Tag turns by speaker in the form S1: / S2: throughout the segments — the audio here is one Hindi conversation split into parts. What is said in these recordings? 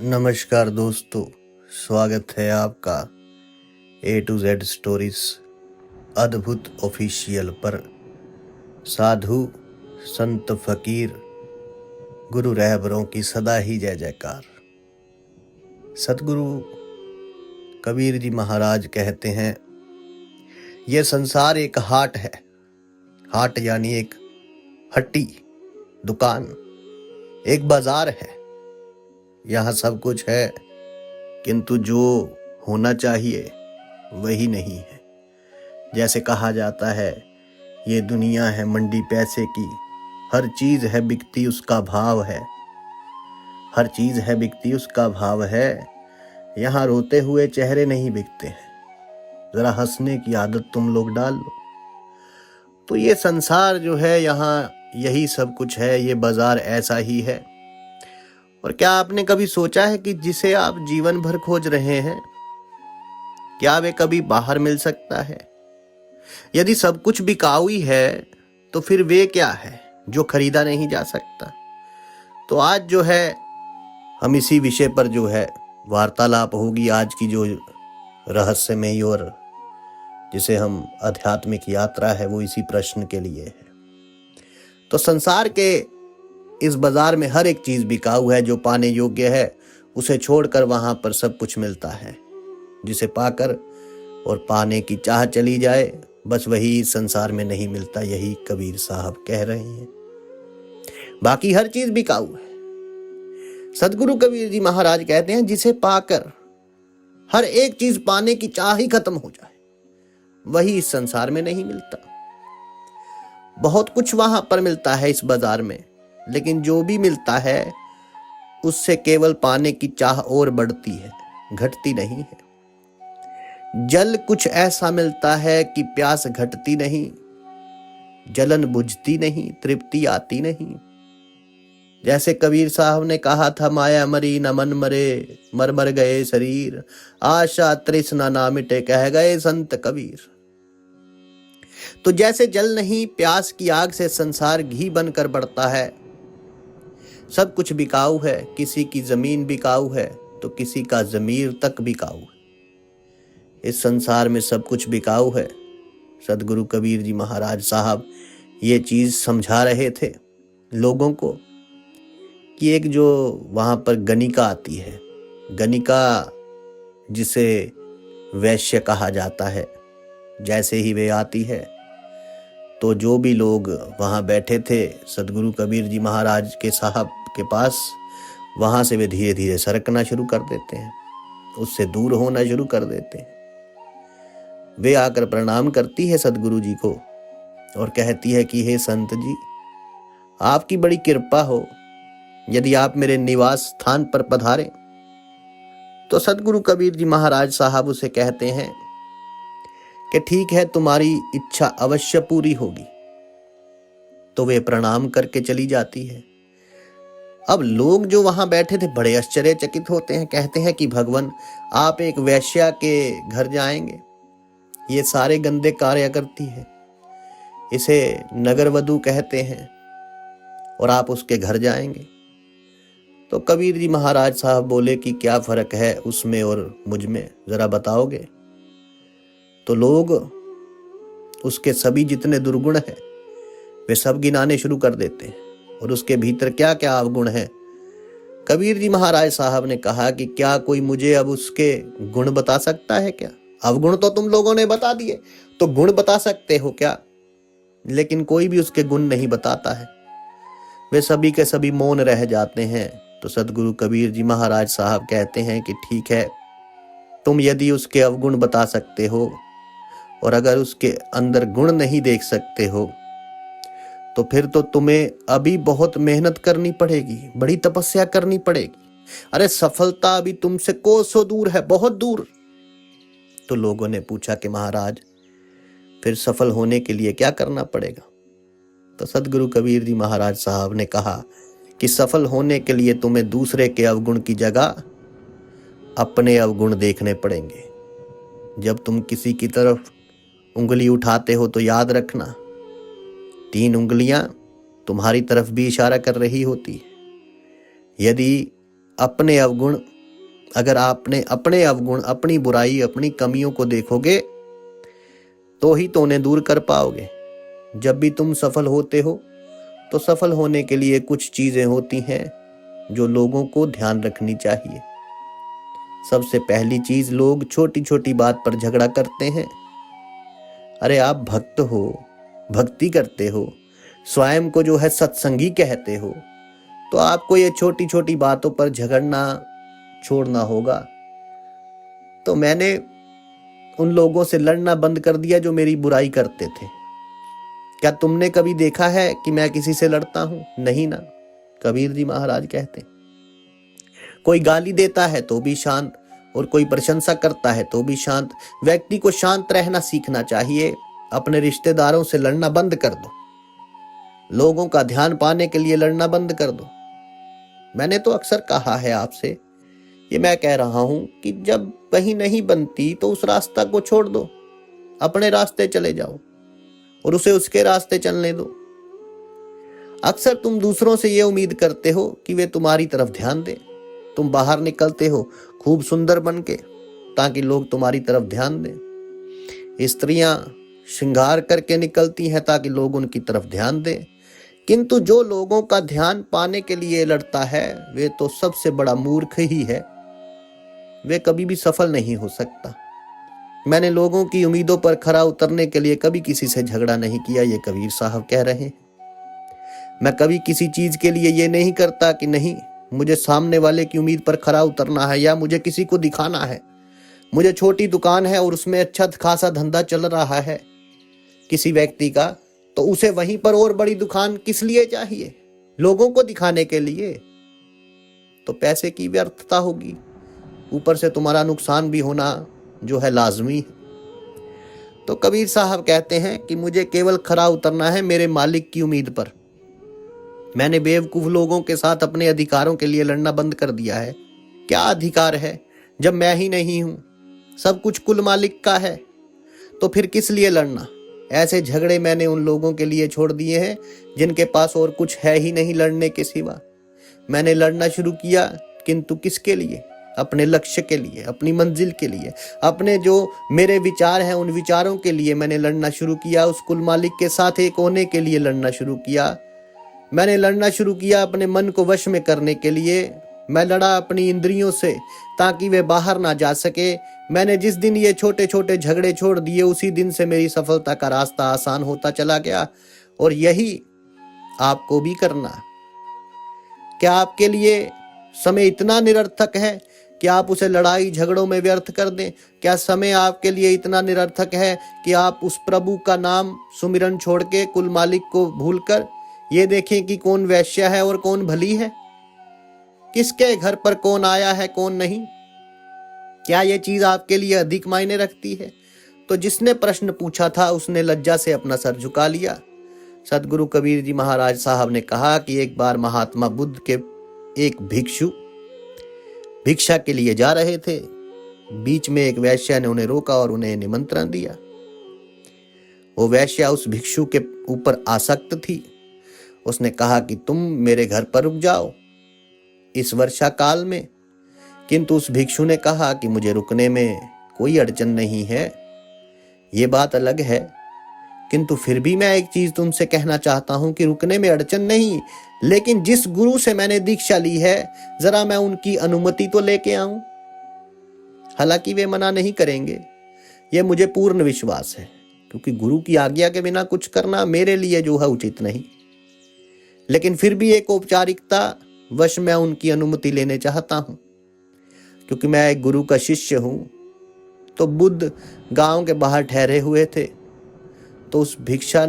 S1: नमस्कार दोस्तों, स्वागत है आपका A to Z स्टोरीज अद्भुत ऑफिशियल पर। साधु संत फकीर गुरु रहबरों की सदा ही जय जयकार। सतगुरु कबीर जी महाराज कहते हैं, यह संसार एक हाट है। हाट यानी एक हट्टी, दुकान, एक बाजार है। यहाँ सब कुछ है, किंतु जो होना चाहिए वही नहीं है। जैसे कहा जाता है, ये दुनिया है मंडी पैसे की, हर चीज है बिकती उसका भाव है। हर चीज है बिकती उसका भाव है। यहाँ रोते हुए चेहरे नहीं बिकते हैं। जरा हंसने की आदत तुम लोग डाल लो। तो ये संसार जो है, यहाँ यही सब कुछ है। ये बाजार ऐसा ही है। और क्या आपने कभी सोचा है कि जिसे आप जीवन भर खोज रहे हैं, क्या वे कभी बाहर मिल सकता है? यदि सब कुछ बिकाऊ ही है, तो फिर वे क्या है जो खरीदा नहीं जा सकता? तो आज जो है, हम इसी विषय पर जो है वार्तालाप होगी। आज की जो रहस्यमयी और जिसे हम आध्यात्मिक यात्रा है, वो इसी प्रश्न के लिए है। तो संसार के इस बाजार में हर एक चीज बिकाऊ है। जो पाने योग्य है उसे छोड़कर वहां पर सब कुछ मिलता है। जिसे पाकर और पाने की चाह चली जाए, बस वही संसार में नहीं मिलता। यही कबीर साहब कह रहे हैं। बाकी हर चीज बिकाऊ है। सतगुरु कबीर जी महाराज कहते हैं, जिसे पाकर हर एक चीज पाने की चाह ही खत्म हो जाए, वही इस संसार में नहीं मिलता। बहुत कुछ वहां पर मिलता है इस बाजार में, लेकिन जो भी मिलता है उससे केवल पाने की चाह और बढ़ती है, घटती नहीं है। जल कुछ ऐसा मिलता है कि प्यास घटती नहीं, जलन बुझती नहीं, तृप्ति आती नहीं। जैसे कबीर साहब ने कहा था, माया मरी न मन मरे, मर मर गए शरीर, आशा तृष्णा ना मिटे, कह गए संत कबीर। तो जैसे जल नहीं, प्यास की आग से संसार घी बनकर बढ़ता है। सब कुछ बिकाऊ है। किसी की जमीन बिकाऊ है तो किसी का जमीर तक बिकाऊ है। इस संसार में सब कुछ बिकाऊ है। सदगुरु कबीर जी महाराज साहब ये चीज समझा रहे थे लोगों को कि एक जो वहां पर गणिका आती है, गणिका जिसे वैश्य कहा जाता है, जैसे ही वे आती है तो जो भी लोग वहां बैठे थे सदगुरु कबीर जी महाराज के साहब के पास, वहां से वे धीरे धीरे सरकना शुरू कर देते हैं, उससे दूर होना शुरू कर देते हैं। वे आकर प्रणाम करती है सदगुरु जी को और कहती है कि हे संत जी, आपकी बड़ी कृपा हो, यदि आप मेरे निवास स्थान पर पधारें। तो सदगुरु कबीर जी महाराज साहब उसे कहते हैं कि ठीक है, तुम्हारी इच्छा अवश्य पूरी होगी। तो वे प्रणाम करके चली जाती है। अब लोग जो वहां बैठे थे बड़े आश्चर्यचकित होते हैं, कहते हैं कि भगवान, आप एक वैश्या के घर जाएंगे? ये सारे गंदे कार्य करती है, इसे नगर वधू कहते हैं, और आप उसके घर जाएंगे? तो कबीर जी महाराज साहब बोले कि क्या फर्क है उसमें और मुझ में, जरा बताओगे? तो लोग उसके सभी जितने दुर्गुण हैं वे सब गिनाने शुरू कर देते हैं, और उसके भीतर क्या क्या अवगुण है। कबीर जी महाराज साहब ने कहा कि क्या कोई मुझे अब उसके गुण बता सकता है क्या? अवगुण तो तुम लोगों ने बता दिए, तो गुण बता सकते हो क्या? लेकिन कोई भी उसके गुण नहीं बताता है। वे सभी के सभी मौन रह जाते हैं। तो सदगुरु कबीर जी महाराज साहब कहते हैं कि ठीक है, तुम यदि उसके अवगुण बता सकते हो और अगर उसके अंदर गुण नहीं देख सकते हो, तो फिर तो तुम्हें अभी बहुत मेहनत करनी पड़ेगी, बड़ी तपस्या करनी पड़ेगी। अरे सफलता अभी तुमसे कोसों दूर है, बहुत दूर। तो लोगों ने पूछा कि महाराज, फिर सफल होने के लिए क्या करना पड़ेगा? तो सदगुरु कबीर जी महाराज साहब ने कहा कि सफल होने के लिए तुम्हें दूसरे के अवगुण की जगह अपने अवगुण देखने पड़ेंगे। जब तुम किसी की तरफ उंगली उठाते हो तो याद रखना, 3 उंगलियां तुम्हारी तरफ भी इशारा कर रही होती है। यदि अपने अवगुण अगर आपने अपने अवगुण, अपनी बुराई, अपनी कमियों को देखोगे तो ही तो उन्हें दूर कर पाओगे। जब भी तुम सफल होते हो तो सफल होने के लिए कुछ चीजें होती हैं जो लोगों को ध्यान रखनी चाहिए। सबसे पहली चीज, लोग छोटी छोटी बात पर झगड़ा करते हैं। अरे आप भक्त हो, भक्ति करते हो, स्वयं को जो है सत्संगी कहते हो, तो आपको ये छोटी छोटी बातों पर झगड़ना छोड़ना होगा। तो मैंने उन लोगों से लड़ना बंद कर दिया जो मेरी बुराई करते थे। क्या तुमने कभी देखा है कि मैं किसी से लड़ता हूं? नहीं ना। कबीर जी महाराज कहते, कोई गाली देता है तो भी शांत, और कोई प्रशंसा करता है तो भी शांत। व्यक्ति को शांत रहना सीखना चाहिए। अपने रिश्तेदारों से लड़ना बंद कर दो, लोगों का ध्यान पाने के लिए लड़ना बंद कर दो। मैंने तो अक्सर कहा है आपसे, ये मैं कह रहा हूं कि जब कहीं नहीं बनती तो उस रास्ता को छोड़ दो, अपने रास्ते चले जाओ और उसे उसके रास्ते चलने दो। अक्सर तुम दूसरों से ये उम्मीद करते हो कि वे तुम्हारी तरफ ध्यान दें। तुम बाहर निकलते हो खूब सुंदर बन के ताकि लोग तुम्हारी तरफ ध्यान दें। स्त्रियां श्रृंगार करके निकलती हैं ताकि लोग उनकी तरफ ध्यान दें। किंतु जो लोगों का ध्यान पाने के लिए लड़ता है वे तो सबसे बड़ा मूर्ख ही है। वे कभी भी सफल नहीं हो सकता। मैंने लोगों की उम्मीदों पर खरा उतरने के लिए कभी किसी से झगड़ा नहीं किया, ये कबीर साहब कह रहे हैं। मैं कभी किसी चीज के लिए ये नहीं करता कि नहीं, मुझे सामने वाले की उम्मीद पर खरा उतरना है या मुझे किसी को दिखाना है। मुझे छोटी दुकान है और उसमें अच्छा खासा धंधा चल रहा है किसी व्यक्ति का, तो उसे वहीं पर और बड़ी दुकान किस लिए चाहिए? लोगों को दिखाने के लिए। तो पैसे की व्यर्थता होगी, ऊपर से तुम्हारा नुकसान भी होना जो है लाजमी है। तो कबीर साहब कहते हैं कि मुझे केवल खरा उतरना है मेरे मालिक की उम्मीद पर। मैंने बेवकूफ लोगों के साथ अपने अधिकारों के लिए लड़ना बंद कर दिया है। क्या अधिकार है जब मैं ही नहीं हूं? सब कुछ कुल मालिक का है, तो फिर किस लिए लड़ना? ऐसे झगड़े मैंने उन लोगों के लिए छोड़ दिए हैं जिनके पास और कुछ है ही नहीं लड़ने के सिवा। मैंने लड़ना शुरू किया, किंतु किसके लिए? अपने लक्ष्य के लिए, अपनी मंजिल के लिए, अपने जो मेरे विचार हैं उन विचारों के लिए मैंने लड़ना शुरू किया। उस कुल मालिक के साथ एक होने के लिए लड़ना शुरू किया। मैंने लड़ना शुरू किया अपने मन को वश में करने के लिए। मैं लड़ा अपनी इंद्रियों से ताकि वे बाहर ना जा सके। मैंने जिस दिन ये छोटे छोटे झगड़े छोड़ दिए उसी दिन से मेरी सफलता का रास्ता आसान होता चला गया। और यही आपको भी करना। क्या आपके लिए समय इतना निरर्थक है कि आप उसे लड़ाई झगड़ों में व्यर्थ कर दें? क्या समय आपके लिए इतना निरर्थक है कि आप उस प्रभु का नाम सुमिरन छोड़ के कुल मालिक को भूलकर ये देखें कि कौन वैश्य है और कौन भली है, किसके घर पर कौन आया है कौन नहीं? क्या यह चीज आपके लिए अधिक मायने रखती है? तो जिसने प्रश्न पूछा था उसने लज्जा से अपना सर झुका लिया। सदगुरु कबीर जी महाराज साहब ने कहा कि एक बार महात्मा बुद्ध के एक भिक्षु भिक्षा के लिए जा रहे थे। बीच में एक वैश्या ने उन्हें रोका और उन्हें निमंत्रण दिया। वो वैश्या उस भिक्षु के ऊपर आसक्त थी। उसने कहा कि तुम मेरे घर पर रुक जाओ इस वर्षा काल में। किंतु उस भिक्षु ने कहा कि मुझे रुकने में कोई अड़चन नहीं है, ये बात अलग है, किंतु फिर भी मैं एक चीज तुमसे कहना चाहता हूं कि रुकने में अड़चन नहीं, लेकिन जिस गुरु से मैंने दीक्षा ली है जरा मैं उनकी अनुमति तो लेके आऊं। हालांकि वे मना नहीं करेंगे, यह मुझे पूर्ण विश्वास है, क्योंकि गुरु की आज्ञा के बिना कुछ करना मेरे लिए जो है उचित नहीं। लेकिन फिर भी एक औपचारिकता वश मैं उनकी अनुमति लेने चाहता हूं, क्योंकि मैं एक गुरु का शिष्य हूं। तो बुद्ध गांव के बाहर ठहरे हुए थे। तो उस भिक्षा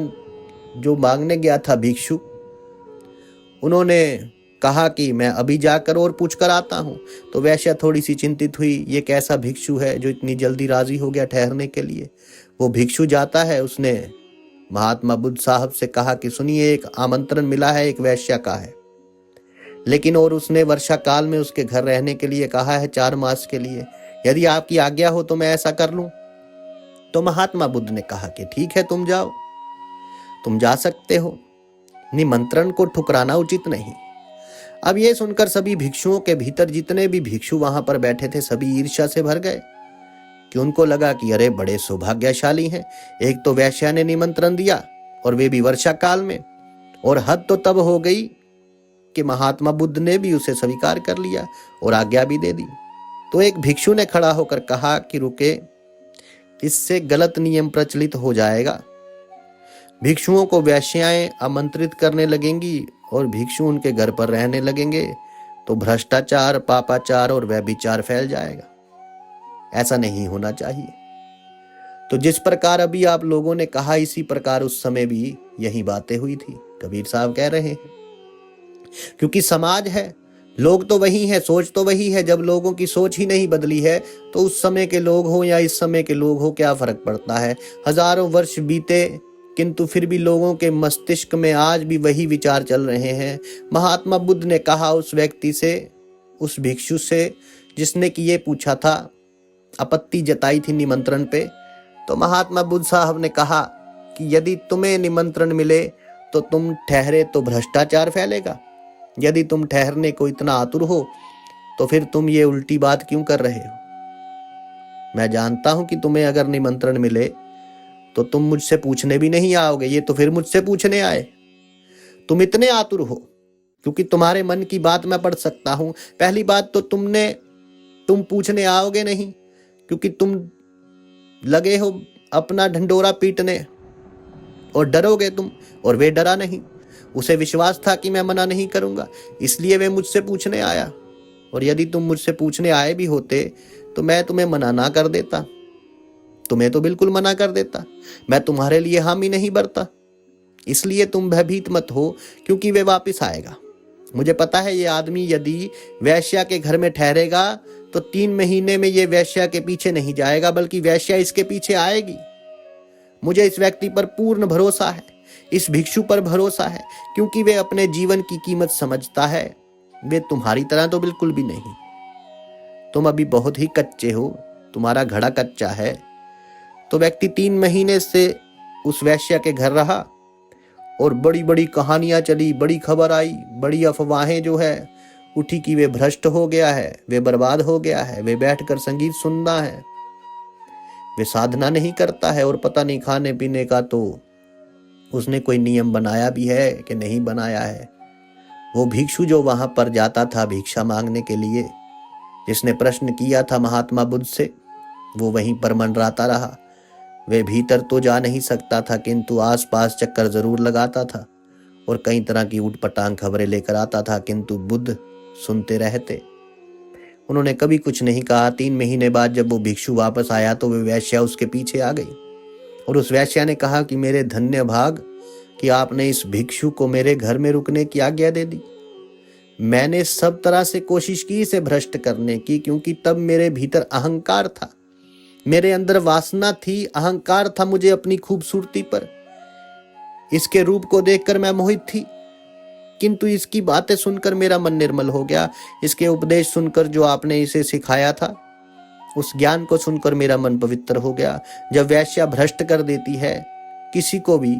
S1: जो मांगने गया था भिक्षु, उन्होंने कहा कि मैं अभी जाकर और पूछ कर आता हूं। तो वैश्या थोड़ी सी चिंतित हुई, ये कैसा भिक्षु है जो इतनी जल्दी राजी हो गया ठहरने के लिए। वो भिक्षु जाता है, उसने महात्मा बुद्ध साहब से कहा कि सुनिए, एक आमंत्रण मिला है, एक वैश्या का है, लेकिन और उसने वर्षा काल में उसके घर रहने के लिए कहा है 4 मास के लिए। यदि आपकी आज्ञा हो तो मैं ऐसा कर लूं। तो महात्मा बुद्ध ने कहा कि ठीक है, तुम जाओ, तुम जा सकते हो, निमंत्रण को ठुकराना उचित नहीं। अब ये सुनकर सभी भिक्षुओं के भीतर जितने भी भिक्षु वहां पर बैठे थे सभी ईर्ष्या से भर गए कि उनको लगा कि अरे बड़े सौभाग्यशाली हैं, एक तो वेश्या ने निमंत्रण दिया और वे भी वर्षा काल में, और हद तो तब हो गई कि महात्मा बुद्ध ने भी उसे स्वीकार कर लिया और आज्ञा भी दे दी। तो एक भिक्षु ने खड़ा होकर कहा कि रुके, इससे गलत नियम प्रचलित हो जाएगा, भिक्षुओं को वेश्याएं आमंत्रित करने लगेंगी और भिक्षु उनके घर पर रहने लगेंगे तो भ्रष्टाचार, पापाचार और व्यभिचार फैल जाएगा। ऐसा नहीं होना चाहिए। तो जिस प्रकार अभी आप लोगों ने कहा इसी प्रकार उस समय भी यही बातें हुई थी, कबीर साहब कह रहे हैं। क्योंकि समाज है, लोग तो वही है, सोच तो वही है। जब लोगों की सोच ही नहीं बदली है तो उस समय के लोग हो या इस समय के लोग हो क्या फर्क पड़ता है। हजारों वर्ष बीते किंतु फिर भी लोगों के मस्तिष्क में आज भी वही विचार चल रहे हैं। महात्मा बुद्ध ने कहा उस व्यक्ति से, उस भिक्षु से जिसने कि ये पूछा था, आपत्ति जताई थी निमंत्रण पे, तो महात्मा बुद्ध साहब ने कहा कि यदि तुम्हें निमंत्रण मिले तो तुम ठहरे तो भ्रष्टाचार फैलेगा, यदि तुम ठहरने को इतना आतुर हो तो फिर तुम ये उल्टी बात क्यों कर रहे हो। मैं जानता हूं कि तुम्हें अगर निमंत्रण मिले तो तुम मुझसे पूछने भी नहीं आओगे, ये तो फिर मुझसे पूछने आए। तुम इतने आतुर हो क्योंकि तुम्हारे मन की बात मैं पढ़ सकता हूं। पहली बात तो तुम पूछने आओगे नहीं क्योंकि तुम लगे हो अपना ढंडोरा पीटने, और डरोगे तुम, और वे डरा नहीं। उसे विश्वास था कि मैं मना नहीं करूंगा, इसलिए वे मुझसे पूछने आया। और यदि तुम मुझसे पूछने आए भी होते तो मैं तुम्हें मना ना कर देता, तुम्हें तो बिल्कुल मना कर देता। मैं तुम्हारे लिए हामी नहीं भरता। इसलिए तुम भयभीत मत हो क्योंकि वे वापस आएगा। मुझे पता है ये आदमी यदि वेश्या के घर में ठहरेगा तो 3 महीने में ये वेश्या के पीछे नहीं जाएगा बल्कि वेश्या इसके पीछे आएगी। मुझे इस व्यक्ति पर पूर्ण भरोसा है, इस भिक्षु पर भरोसा है, क्योंकि वे अपने जीवन की कीमत समझता है। वे तुम्हारी तरह तो बिल्कुल भी नहीं। तुम अभी बहुत ही कच्चे हो, तुम्हारा घड़ा कच्चा है। तो व्यक्ति 3 महीने से उस वेश्या के घर रहा और बड़ी बड़ी कहानियां चली, बड़ी खबर आई, बड़ी अफवाहें जो है उठी कि वे भ्रष्ट हो गया है, वे बर्बाद हो गया है, वे बैठकर संगीत सुनना है, वे साधना नहीं करता है, और पता नहीं खाने पीने का तो उसने कोई नियम बनाया भी है कि नहीं बनाया है। वो भिक्षु जो वहां पर जाता था भिक्षा मांगने के लिए, जिसने प्रश्न किया था महात्मा बुद्ध से, वो वहीं पर मंडराता रहा। वे भीतर तो जा नहीं सकता था किंतु आसपास चक्कर जरूर लगाता था और कई तरह की ऊटपटांग खबरें लेकर आता था, किंतु बुद्ध सुनते रहते। उन्होंने कभी कुछ नहीं कहा। 3 महीने बाद जब वो भिक्षु वापस आया तो वे वेश्या उसके पीछे आ गई और उस वेश्या ने कहा कि मेरे धन्य भाग कि आपने इस भिक्षु को मेरे घर में रुकने की आज्ञा दे दी। मैंने सब तरह से कोशिश की इसे भ्रष्ट करने की, क्योंकि तब मेरे भीतर अहंकार था, मेरे अंदर वासना थी, अहंकार था मुझे अपनी खूबसूरती पर। इसके रूप को देखकर मैं मोहित थी, किंतु इसकी बातें सुनकर मेरा मन निर्मल हो गया। इसके उपदेश सुनकर जो आपने इसे सिखाया था, उस ज्ञान को सुनकर मेरा मन पवित्र हो गया। जब वेश्या भ्रष्ट कर देती है किसी को भी,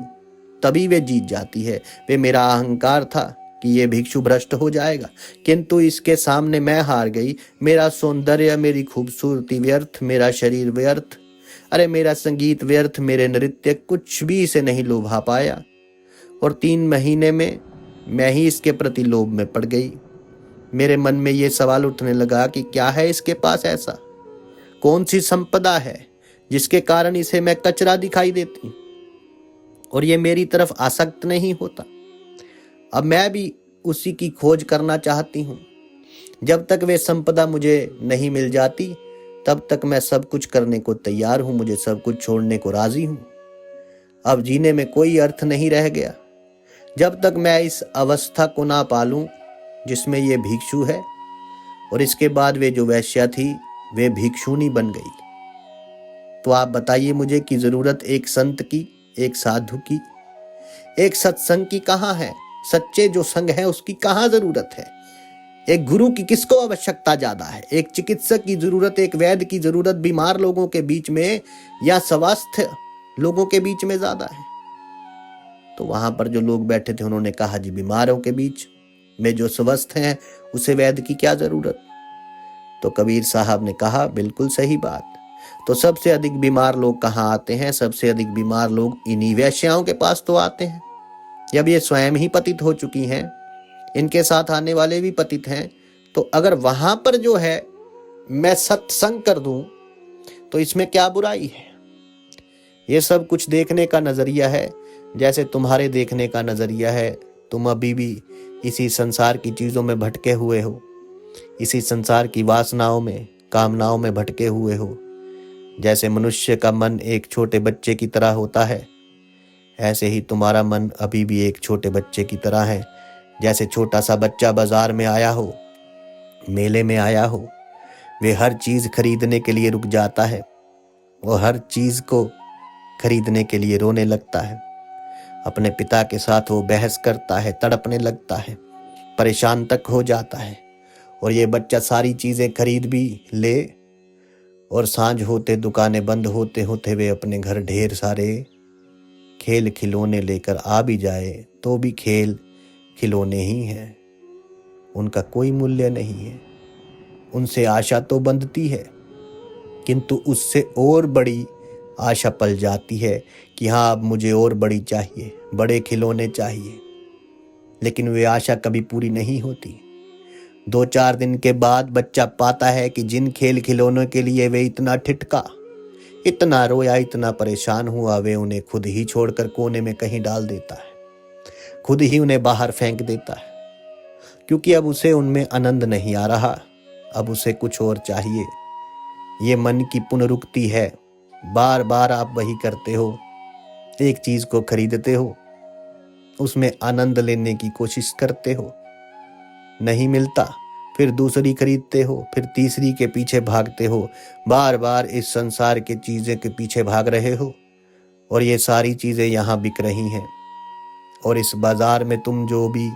S1: तभी वे जीत जाती है। वे मेरा अहंकार था कि ये भिक्षु भ्रष्ट हो जाएगा, किंतु इसके सामने मैं हार गई। मेरा सौंदर्य, मेरी खूबसूरती व्यर्थ, मेरा शरीर व्यर्थ, अरे मेरा संगीत व्यर्थ, मेरे नृत्य, कुछ भी इसे नहीं लोभा पाया। और 3 महीने में मैं ही इसके प्रति लोभ में पड़ गई। मेरे मन में ये सवाल उठने लगा कि क्या है इसके पास ऐसा, कौन सी संपदा है जिसके कारण इसे मैं कचरा दिखाई देती और ये मेरी तरफ आसक्त नहीं होता। अब मैं भी उसी की खोज करना चाहती हूँ। जब तक वे संपदा मुझे नहीं मिल जाती तब तक मैं सब कुछ करने को तैयार हूँ, मुझे सब कुछ छोड़ने को राजी हूँ। अब जीने में कोई अर्थ नहीं रह गया जब तक मैं इस अवस्था को ना पालूं जिसमें ये भिक्षु है। और इसके बाद वे जो वेश्या थी वे भिक्षुनी बन गई। तो आप बताइए मुझे कि जरूरत एक संत की, एक साधु की, एक सत्संग की कहाँ है? सच्चे जो संग है उसकी कहाँ जरूरत है? एक गुरु की किसको आवश्यकता ज्यादा है? एक चिकित्सक की जरूरत, एक वैद्य की जरूरत बीमार लोगों के बीच में या स्वस्थ लोगों के बीच में ज्यादा है? तो वहां पर जो लोग बैठे थे उन्होंने कहा जी बीमारों के बीच, में जो स्वस्थ हैं उसे वैद्य की क्या जरूरत। तो कबीर साहब ने कहा, बिल्कुल सही बात। तो सबसे अधिक बीमार लोग कहाँ आते हैं? सबसे अधिक बीमार लोग इन्हीं वैश्याओं के पास तो आते हैं। जब ये स्वयं ही पतित हो चुकी हैं, इनके साथ आने वाले भी पतित हैं, तो अगर वहां पर जो है मैं सत्संग कर दूं तो इसमें क्या बुराई है? ये सब कुछ देखने का नजरिया है। जैसे तुम्हारे देखने का नजरिया है, तुम अभी भी इसी संसार की चीजों में भटके हुए हो, इसी संसार की वासनाओं में, कामनाओं में भटके हुए हो। जैसे मनुष्य का मन एक छोटे बच्चे की तरह होता है, ऐसे ही तुम्हारा मन अभी भी एक छोटे बच्चे की तरह है। जैसे छोटा सा बच्चा बाजार में आया हो, मेले में आया हो, वे हर चीज खरीदने के लिए रुक जाता है, वो हर चीज को खरीदने के लिए रोने लगता है। अपने पिता के साथ वो बहस करता है, तड़पने लगता है, परेशान तक हो जाता है। और ये बच्चा सारी चीजें खरीद भी ले और सांझ होते, दुकानें बंद होते होते वे अपने घर ढेर सारे खेल खिलौने लेकर आ भी जाए तो भी खेल खिलौने ही हैं, उनका कोई मूल्य नहीं है। उनसे आशा तो बंधती है, किंतु उससे और बड़ी आशा पल जाती है कि हाँ, अब मुझे और बड़ी चाहिए, बड़े खिलौने चाहिए। लेकिन वे आशा कभी पूरी नहीं होती। 2-4 दिन के बाद बच्चा पाता है कि जिन खेल खिलौनों के लिए वे इतना ठिठका, इतना रोया, इतना परेशान हुआ, वे उन्हें खुद ही छोड़कर कोने में कहीं डाल देता है, खुद ही उन्हें बाहर फेंक देता है। क्योंकि अब उसे उनमें आनंद नहीं आ रहा, अब उसे कुछ और चाहिए। ये मन की पुनरुक्ति है। बार बार आप वही करते हो, एक चीज को खरीदते हो, उसमें आनंद लेने की कोशिश करते हो, नहीं मिलता, फिर दूसरी खरीदते हो, फिर तीसरी के पीछे भागते हो। बार बार इस संसार के चीजें के पीछे भाग रहे हो और ये सारी चीजें यहाँ बिक रही हैं। और इस बाजार में तुम जो भी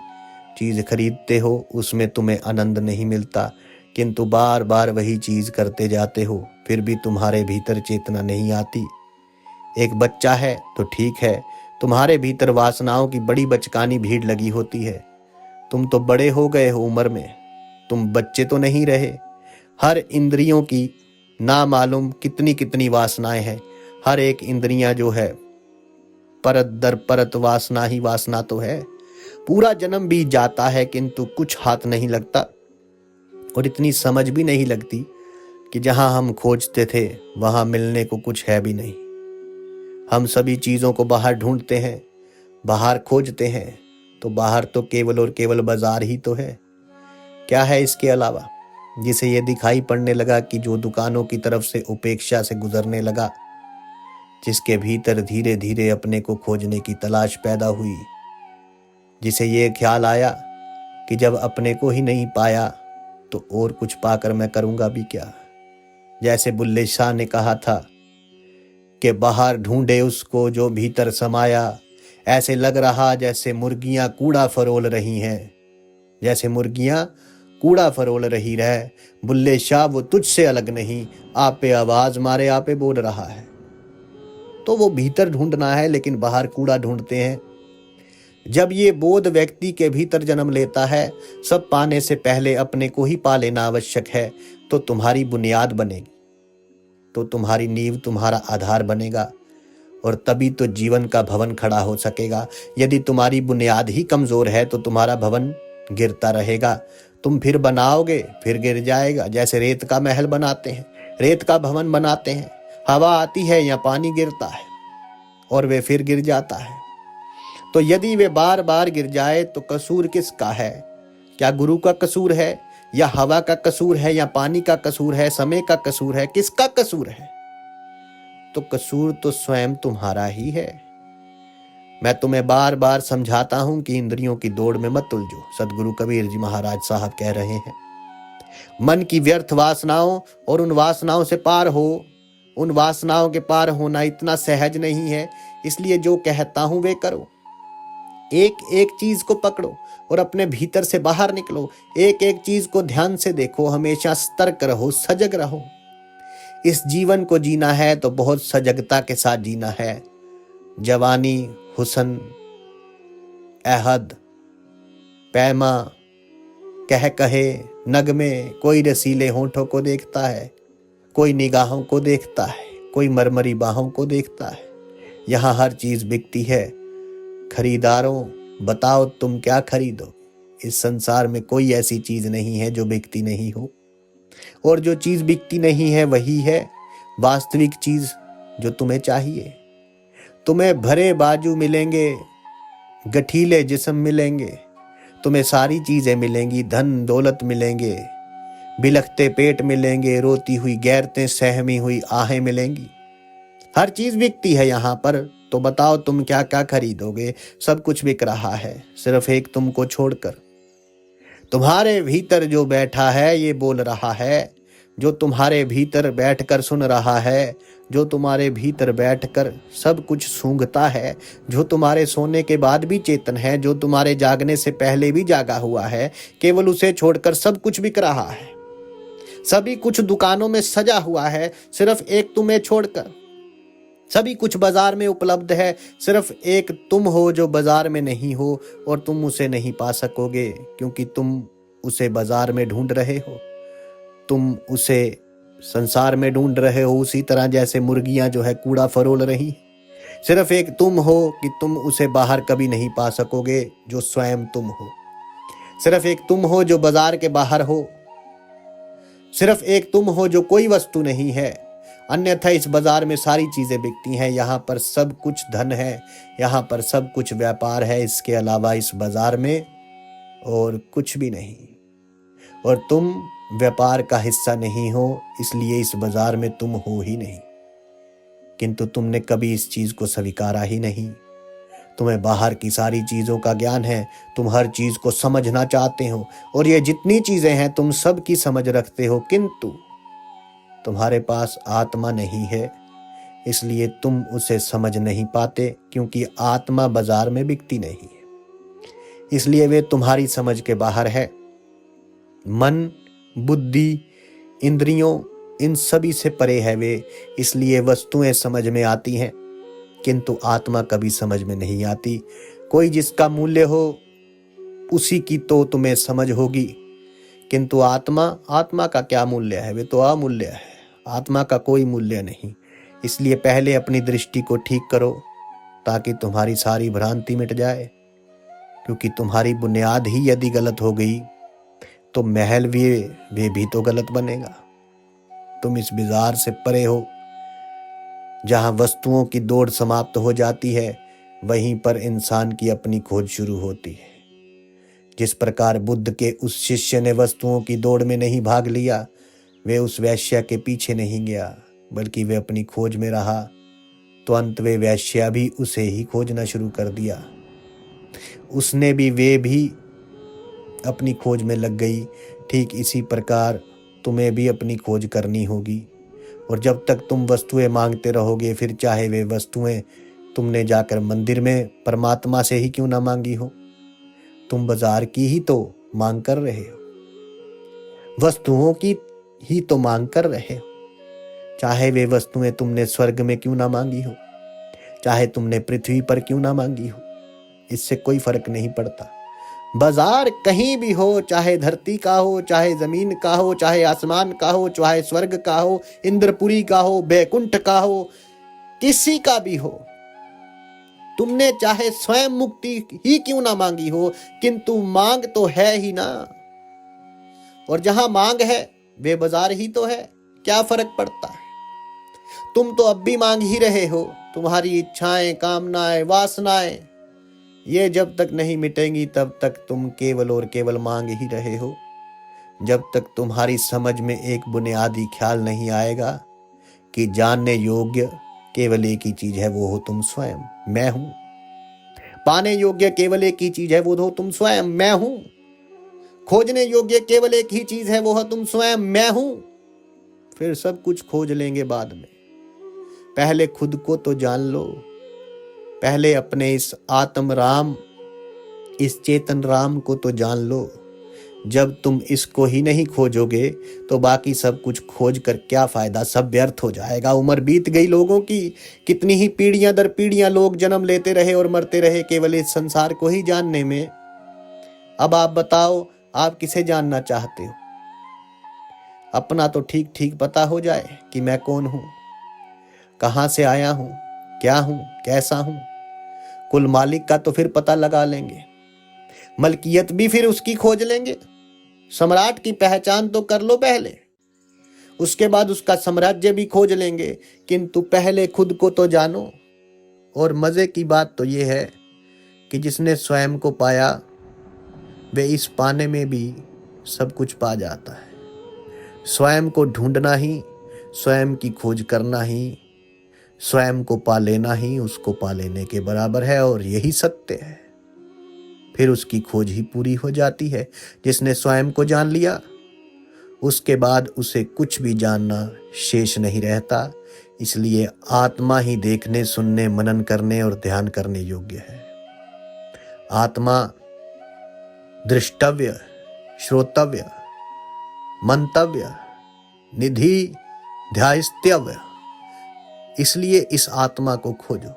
S1: चीज खरीदते हो उसमें तुम्हें आनंद नहीं मिलता, किंतु बार बार वही चीज करते जाते हो, फिर भी तुम्हारे भीतर चेतना नहीं आती। एक बच्चा है तो ठीक है, तुम्हारे भीतर वासनाओं की बड़ी बचकानी भीड़ लगी होती है। तुम तो बड़े हो गए हो उम्र में, तुम बच्चे तो नहीं रहे। हर इंद्रियों की ना मालूम कितनी कितनी वासनाएं हैं। हर एक इंद्रियां जो है परत दर परत वासना ही वासना तो है। पूरा जन्म बीत जाता है किंतु कुछ हाथ नहीं लगता और इतनी समझ भी नहीं लगती कि जहां हम खोजते थे वहां मिलने को कुछ है भी नहीं। हम सभी चीजों को बाहर ढूंढते हैं, बाहर खोजते हैं, तो बाहर तो केवल और केवल बाजार ही तो है। क्या है इसके अलावा? जिसे ये दिखाई पड़ने लगा कि जो दुकानों की तरफ से उपेक्षा से गुजरने लगा, जिसके भीतर धीरे धीरे अपने को खोजने की तलाश पैदा हुई, जिसे ये ख्याल आया कि जब अपने को ही नहीं पाया तो और कुछ पाकर मैं करूंगा भी क्या। जैसे बुल्ले शाह ने कहा था कि बाहर ढूंढे उसको जो भीतर समाया, ऐसे लग रहा जैसे मुर्गियां कूड़ा फरोल रही हैं, जैसे मुर्गियां कूड़ा फरोल रही रहे। बुल्ले शाह वो तुझसे अलग नहीं, आपे आवाज मारे आपे बोल रहा है। तो वो भीतर ढूंढना है लेकिन बाहर कूड़ा ढूंढते हैं। जब ये बोध व्यक्ति के भीतर जन्म लेता है, सब पाने से पहले अपने को ही पा लेना आवश्यक है, तो तुम्हारी बुनियाद बनेगी, तो तुम्हारी नींव, तुम्हारा आधार बनेगा और तभी तो जीवन का भवन खड़ा हो सकेगा। यदि तुम्हारी बुनियाद ही कमजोर है तो तुम्हारा भवन गिरता रहेगा। तुम फिर बनाओगे, फिर गिर जाएगा। जैसे रेत का महल बनाते हैं, रेत का भवन बनाते हैं, हवा आती है या पानी गिरता है और वे फिर गिर जाता है। तो यदि वे बार बार गिर जाए तो कसूर किसका है? क्या गुरु का कसूर है, या हवा का कसूर है, या पानी का कसूर है, समय का कसूर है? किसका कसूर है? तो कसूर तो स्वयं तुम्हारा ही है। मैं तुम्हें बार बार समझाता हूं कि इंद्रियों की दौड़ में मत उलझो। सदगुरु कबीर जी महाराज साहब कह रहे हैं, मन की व्यर्थ वासनाओं और उन वासनाओं से पार हो। उन वासनाओं के पार होना इतना सहज नहीं है, इसलिए जो कहता हूं वे करो। एक एक चीज को पकड़ो और अपने भीतर से बाहर निकलो। एक एक चीज को ध्यान से देखो, हमेशा सतर्क रहो, सजग रहो। इस जीवन को जीना है तो बहुत सजगता के साथ जीना है। जवानी, हुसन, अहद, पैमा, कह कहे नगमे, कोई रसीले होठों को देखता है, कोई निगाहों को देखता है, कोई मरमरी बाहों को देखता है। यहाँ हर चीज बिकती है। खरीदारों, बताओ तुम क्या खरीदो। इस संसार में कोई ऐसी चीज नहीं है जो बिकती नहीं हो, और जो चीज बिकती नहीं है वही है वास्तविक चीज जो तुम्हें चाहिए। तुम्हें भरे बाजू मिलेंगे, गठीले जिस्म मिलेंगे, तुम्हें सारी चीजें मिलेंगी, धन दौलत मिलेंगे, बिलखते पेट मिलेंगे, रोती हुई गैरतें, सहमी हुई आहें मिलेंगी। हर चीज बिकती है यहाँ पर। तो बताओ तुम क्या क्या खरीदोगे। सब कुछ बिक रहा है, सिर्फ एक तुमको छोड़कर। तुम्हारे भीतर जो बैठा है ये बोल रहा है, जो तुम्हारे भीतर बैठकर सुन रहा है, जो तुम्हारे भीतर बैठकर सब कुछ सूंघता है, जो तुम्हारे सोने के बाद भी चेतन है, जो तुम्हारे जागने से पहले भी जागा हुआ है, केवल उसे छोड़कर सब कुछ बिक रहा है। सभी कुछ दुकानों में सजा हुआ है, सिर्फ एक तुम्हें छोड़कर। सभी कुछ बाजार में उपलब्ध है, सिर्फ एक तुम हो जो बाजार में नहीं हो, और तुम उसे नहीं पा सकोगे क्योंकि तुम उसे बाजार में ढूंढ रहे हो। तुम उसे संसार में ढूंढ रहे हो, उसी तरह जैसे मुर्गियां जो है कूड़ा फरोल रही। सिर्फ एक तुम हो कि तुम उसे बाहर कभी नहीं पा सकोगे, जो स्वयं तुम हो। सिर्फ एक तुम हो जो बाजार के बाहर हो। सिर्फ एक तुम हो जो कोई वस्तु नहीं है, अन्यथा इस बाजार में सारी चीजें बिकती हैं। यहाँ पर सब कुछ धन है, यहाँ पर सब कुछ व्यापार है, इसके अलावा इस बाजार में और कुछ भी नहीं। और तुम व्यापार का हिस्सा नहीं हो, इसलिए इस बाजार में तुम हो ही नहीं। किंतु तुमने कभी इस चीज को स्वीकारा ही नहीं। तुम्हें बाहर की सारी चीजों का ज्ञान है, तुम हर चीज को समझना चाहते हो, और ये जितनी चीजें हैं तुम सब की समझ रखते हो, किंतु तुम्हारे पास आत्मा नहीं है, इसलिए तुम उसे समझ नहीं पाते, क्योंकि आत्मा बाजार में बिकती नहीं है, इसलिए वे तुम्हारी समझ के बाहर है। मन, बुद्धि, इंद्रियों, इन सभी से परे है वे, इसलिए वस्तुएं समझ में आती हैं, किंतु आत्मा कभी समझ में नहीं आती। कोई जिसका मूल्य हो उसी की तो तुम्हें समझ होगी, किंतु आत्मा का क्या मूल्य है, वे तो अमूल्य है। आत्मा का कोई मूल्य नहीं। इसलिए पहले अपनी दृष्टि को ठीक करो ताकि तुम्हारी सारी भ्रांति मिट जाए, क्योंकि तुम्हारी बुनियाद ही यदि गलत हो गई तो महल वे भी तो गलत बनेगा। तुम इस बाजार से परे हो, जहां वस्तुओं की दौड़ समाप्त हो जाती है, वहीं पर इंसान की अपनी खोज शुरू होती है। जिस प्रकार बुद्ध के उस शिष्य ने वस्तुओं की दौड़ में नहीं भाग लिया, वे उस वैश्या के पीछे नहीं गया, बल्कि वे अपनी खोज में रहा, तो अंत वे वैश्या भी उसे ही खोजना शुरू कर दिया। उसने भी, वे भी अपनी खोज में लग गई। ठीक इसी प्रकार तुम्हें भी अपनी खोज करनी होगी, और जब तक तुम वस्तुएं मांगते रहोगे, फिर चाहे वे वस्तुएं तुमने जाकर मंदिर में परमात्मा से ही क्यों ना मांगी हो, तुम बाजार की ही तो मांग कर रहे हो, वस्तुओं की ही तो मांग कर रहे हो। चाहे वे वस्तुएं तुमने स्वर्ग में क्यों ना मांगी हो, चाहे तुमने पृथ्वी पर क्यों ना मांगी हो, इससे कोई फर्क नहीं पड़ता। बाजार कहीं भी हो, चाहे धरती का हो, चाहे जमीन का हो, चाहे आसमान का हो, चाहे स्वर्ग का हो, इंद्रपुरी का हो, बैकुंठ का हो, किसी का भी हो, तुमने चाहे स्वयं मुक्ति ही क्यों ना मांगी हो, किंतु मांग तो है ही ना। और जहां मांग है वे बाजार ही तो है, क्या फर्क पड़ता है। तुम तो अब भी मांग ही रहे हो। तुम्हारी इच्छाएं, कामनाएं, वासनाएं, ये जब तक नहीं मिटेंगी तब तक तुम केवल और केवल मांग ही रहे हो। जब तक तुम्हारी समझ में एक बुनियादी ख्याल नहीं आएगा कि जानने योग्य केवल एक ही चीज है, वो हो तुम स्वयं, मैं हूं। पाने योग्य केवल एक ही चीज है, वो हो तुम स्वयं, मैं हूं। खोजने योग्य केवल एक ही चीज है, वो है तुम स्वयं, मैं हूं। फिर सब कुछ खोज लेंगे बाद में। पहले खुद को तो जान लो। पहले अपने इस आत्म राम, इस चेतन राम को तो जान लो। जब तुम इसको ही नहीं खोजोगे तो बाकी सब कुछ खोज कर क्या फायदा, सब व्यर्थ हो जाएगा। उम्र बीत गई लोगों की, कितनी ही पीढ़ियां दर पीढ़ियां लोग जन्म लेते रहे और मरते रहे केवल इस संसार को ही जानने में। अब आप बताओ, आप किसे जानना चाहते हो? अपना तो ठीक ठीक पता हो जाए कि मैं कौन हूं, कहां से आया हूं, क्या हूं, कैसा हूं। कुल मालिक का तो फिर पता लगा लेंगे, मलकियत भी फिर उसकी खोज लेंगे। सम्राट की पहचान तो कर लो पहले, उसके बाद उसका साम्राज्य भी खोज लेंगे, किंतु पहले खुद को तो जानो। और मजे की बात तो यह है कि जिसने स्वयं को पाया वे इस पाने में भी सब कुछ पा जाता है। स्वयं को ढूंढना ही, स्वयं की खोज करना ही, स्वयं को पा लेना ही उसको पा लेने के बराबर है, और यही सत्य है। फिर उसकी खोज ही पूरी हो जाती है। जिसने स्वयं को जान लिया उसके बाद उसे कुछ भी जानना शेष नहीं रहता। इसलिए आत्मा ही देखने, सुनने, मनन करने और ध्यान करने योग्य है। आत्मा दृष्टव्य, श्रोतव्य, मंतव्य, निधि, ध्यायस्तव्य। इसलिए इस आत्मा को खोजो।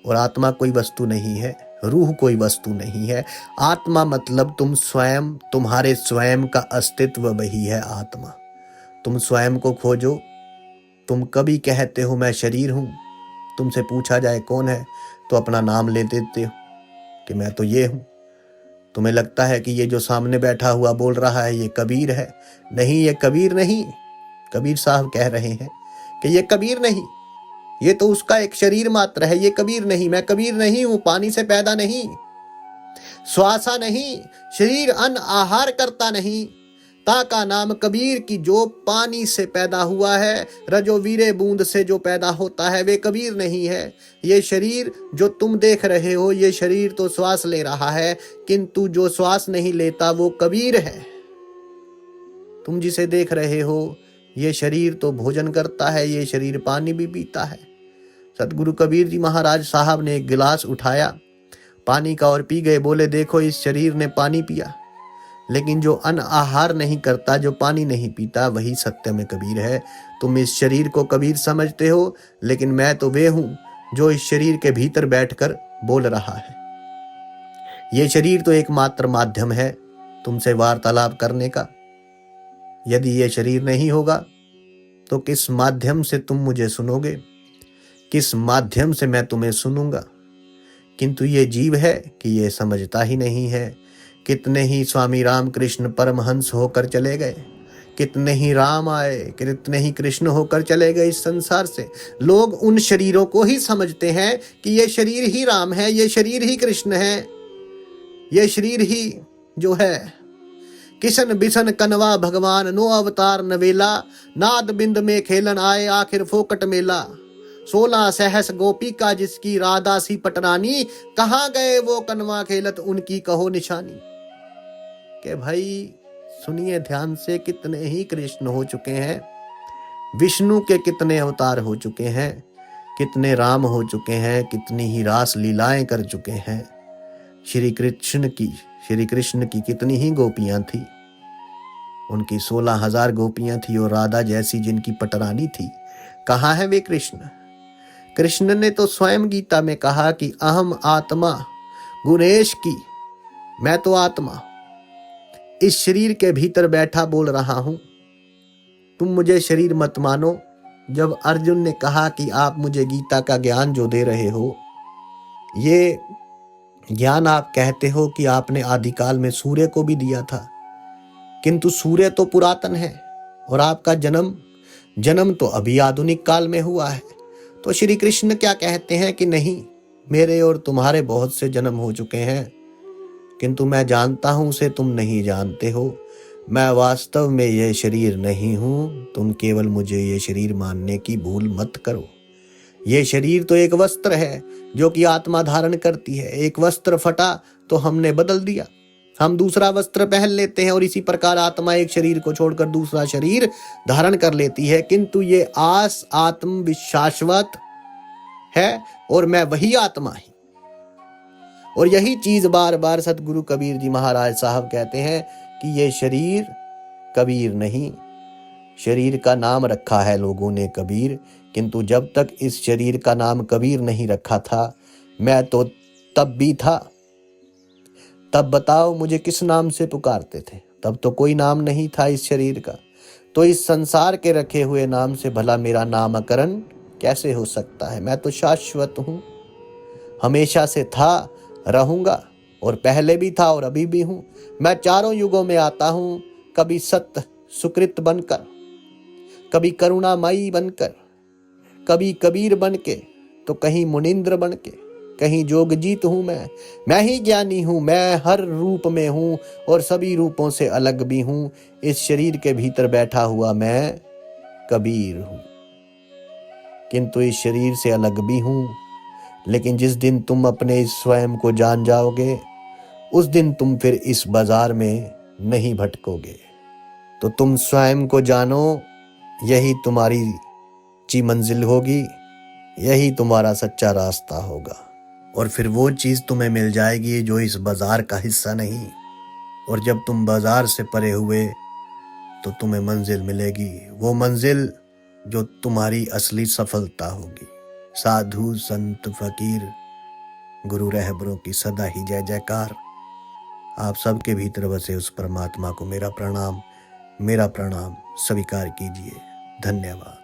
S1: और आत्मा कोई वस्तु नहीं है, रूह कोई वस्तु नहीं है। आत्मा मतलब तुम स्वयं, तुम्हारे स्वयं का अस्तित्व वही है आत्मा। तुम स्वयं को खोजो। तुम कभी कहते हो मैं शरीर हूं, तुमसे पूछा जाए कौन है तो अपना नाम ले देते हो कि मैं तो ये हूं। तुम्हें लगता है कि ये जो सामने बैठा हुआ बोल रहा है ये कबीर है। नहीं, ये कबीर नहीं। कबीर साहब कह रहे हैं कि ये कबीर नहीं, ये तो उसका एक शरीर मात्र है। ये कबीर नहीं, मैं कबीर नहीं हूं, पानी से पैदा नहीं, श्वासा नहीं, शरीर अन्न आहार करता नहीं। ता का नाम कबीर की जो पानी से पैदा हुआ है, रजो वीरे बूंद से जो पैदा होता है वे कबीर नहीं है। ये शरीर जो तुम देख रहे हो, ये शरीर तो श्वास ले रहा है, किंतु जो श्वास नहीं लेता वो कबीर है। तुम जिसे देख रहे हो ये शरीर तो भोजन करता है, ये शरीर पानी भी पीता है। सतगुरु कबीर जी महाराज साहब ने एक गिलास उठाया पानी का और पी गए। बोले देखो इस शरीर ने पानी पिया, लेकिन जो अन्न आहार नहीं करता, जो पानी नहीं पीता, वही सत्य में कबीर है। तुम इस शरीर को कबीर समझते हो, लेकिन मैं तो वे हूं जो इस शरीर के भीतर बैठकर बोल रहा है। ये शरीर तो एकमात्र माध्यम है तुमसे वार्तालाप करने का। यदि ये शरीर नहीं होगा तो किस माध्यम से तुम मुझे सुनोगे, किस माध्यम से मैं तुम्हें सुनूंगा। किंतु ये जीव है कि ये समझता ही नहीं है। कितने ही स्वामी रामकृष्ण परमहंस होकर चले गए, कितने ही राम आए, कितने ही कृष्ण होकर चले गए इस संसार से। लोग उन शरीरों को ही समझते हैं कि ये शरीर ही राम है, ये शरीर ही कृष्ण है, ये शरीर ही जो है। किशन बिशन कनवा भगवान नो अवतार नवेला, नाद बिंद में खेलन आए आखिर फोकट मेला। 16 सहस गोपी का जिसकी राधा सी पटरानी, कहाँ गए वो कनवा खेलत उनकी कहो निशानी। के भाई सुनिए ध्यान से, कितने ही कृष्ण हो चुके हैं, विष्णु के कितने अवतार हो चुके हैं, कितने राम हो चुके हैं, कितनी ही रास लीलाएं कर चुके हैं। श्री कृष्ण की कितनी ही गोपियां थी, उनकी 16,000 गोपियां थी, और राधा जैसी जिनकी पटरानी थी। कहाँ है वे कृष्ण? कृष्ण ने तो स्वयं गीता में कहा कि अहम आत्मा गुणेश की, मैं तो आत्मा इस शरीर के भीतर बैठा बोल रहा हूं। तुम मुझे शरीर मत मानो। जब अर्जुन ने कहा कि आप मुझे गीता का ज्ञान जो दे रहे हो, ये ज्ञान आप कहते हो कि आपने आदिकाल में सूर्य को भी दिया था, किंतु सूर्य तो पुरातन है और आपका जन्म तो अभी आधुनिक काल में हुआ है। तो श्री कृष्ण क्या कहते हैं कि नहीं, मेरे और तुम्हारे बहुत से जन्म हो चुके हैं, किंतु मैं जानता हूं उसे तुम नहीं जानते हो। मैं वास्तव में ये शरीर नहीं हूं, तुम केवल मुझे ये शरीर मानने की भूल मत करो। ये शरीर तो एक वस्त्र है जो कि आत्मा धारण करती है। एक वस्त्र फटा तो हमने बदल दिया, हम दूसरा वस्त्र पहन लेते हैं, और इसी प्रकार आत्मा एक शरीर को छोड़कर दूसरा शरीर धारण कर लेती है। किंतु ये आत्म शाश्वत है और मैं वही आत्मा ही। और यही चीज बार बार सतगुरु कबीर जी महाराज साहब कहते हैं कि ये शरीर कबीर नहीं। शरीर का नाम रखा है लोगों ने कबीर, किंतु जब तक इस शरीर का नाम कबीर नहीं रखा था, मैं तो तब भी था। तब बताओ मुझे किस नाम से पुकारते थे? तब तो कोई नाम नहीं था इस शरीर का, तो इस संसार के रखे हुए नाम से भला मेरा नामकरण कैसे हो सकता है? मैं तो शाश्वत हूँ, हमेशा से था, रहूंगा, और पहले भी था और अभी भी हूँ। मैं चारों युगों में आता हूँ, कभी सत्य सुकृत बनकर, कभी करुणामयी बनकर, कभी कबीर बनके, तो कहीं मुनिंद्र बनके, कहीं जोगजीत हूँ मैं ही ज्ञानी हूँ, मैं हर रूप में हूँ और सभी रूपों से अलग भी हूँ। इस शरीर के भीतर बैठा हुआ मैं कबीर हूँ, किंतु इस शरीर से अलग भी हूँ। लेकिन जिस दिन तुम अपने इस स्वयं को जान जाओगे, उस दिन तुम फिर इस बाजार में नहीं भटकोगे। तो तुम स्वयं को जानो, यही तुम्हारी ची मंजिल होगी, यही तुम्हारा सच्चा रास्ता होगा। और फिर वो चीज़ तुम्हें मिल जाएगी जो इस बाजार का हिस्सा नहीं। और जब तुम बाजार से परे हुए तो तुम्हें मंजिल मिलेगी, वो मंजिल जो तुम्हारी असली सफलता होगी। साधु संत फकीर गुरु रहबरों की सदा ही जय जयकार। आप सबके भीतर बसे उस परमात्मा को मेरा प्रणाम स्वीकार कीजिए। धन्यवाद।